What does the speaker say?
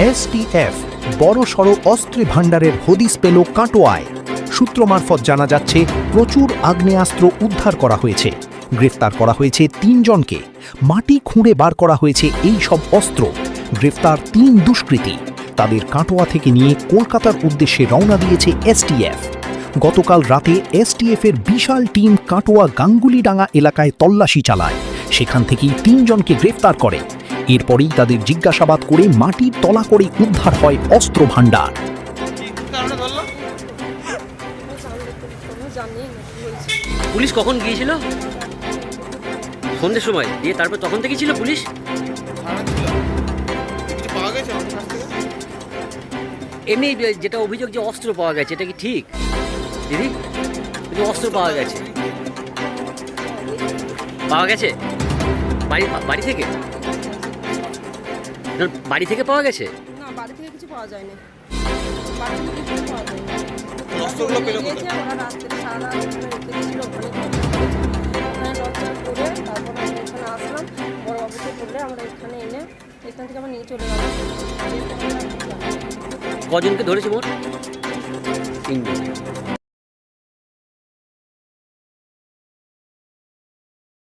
STF বড়সড় অস্ত্রে ভাণ্ডারের হদিস পেল কাটোয়ায়। সূত্র মারফত জানা যাচ্ছে প্রচুর আগ্নেয়াস্ত্র উদ্ধার করা হয়েছে। গ্রেফতার করা হয়েছে ৩ জনকে। মাটি খুঁড়ে বার করা হয়েছে এই সব অস্ত্র। গ্রেফতার ৩ দুষ্কৃতী। তাদের কাটোয়া থেকে নিয়ে কলকাতার উদ্দেশ্যে রওনা দিয়েছে এসটিএফ। গতকাল রাতে এসটিএফের বিশাল টিম কাটোয়া গাঙ্গুলিডাঙ্গা এলাকায় তল্লাশি চালায়। সেখান থেকেই ৩ জনকে গ্রেফতার করে। এরপরেই তাদের জিজ্ঞাসাবাদ করে মাটির তলা করে উদ্ধার হয় অস্ত্র ভাণ্ডার। পুলিশ কখন গিয়েছিল? সন্ধ্যের সময়। দিয়ে তারপর তখন থেকে ছিল পুলিশ। এমনি যেটা অভিযোগ যে অস্ত্র পাওয়া গেছে, এটা কি ঠিক দিদি? কিন্তু অস্ত্র পাওয়া গেছে, পাওয়া গেছে বাড়ি থেকে? বাড়ি থেকে পাওয়া গেছে? না, বাড়ি থেকে কিছু পাওয়া যায়নি। বাড়ি থেকে কিছু পাওয়া যায়নি। অস্ত্রগুলো পেলো কোথায়? ওরা রাত্রে সারা রাত রেখে দিয়েছিল, ওখানে টর্চার করে তারপর আমরা এখানে আসলাম। বড়বাবুকে বললে আমরা এখানে এনে এখান থেকে আমরা নিয়ে চলে গেলাম। কজনকে ধরেছে মোট? 3 জন।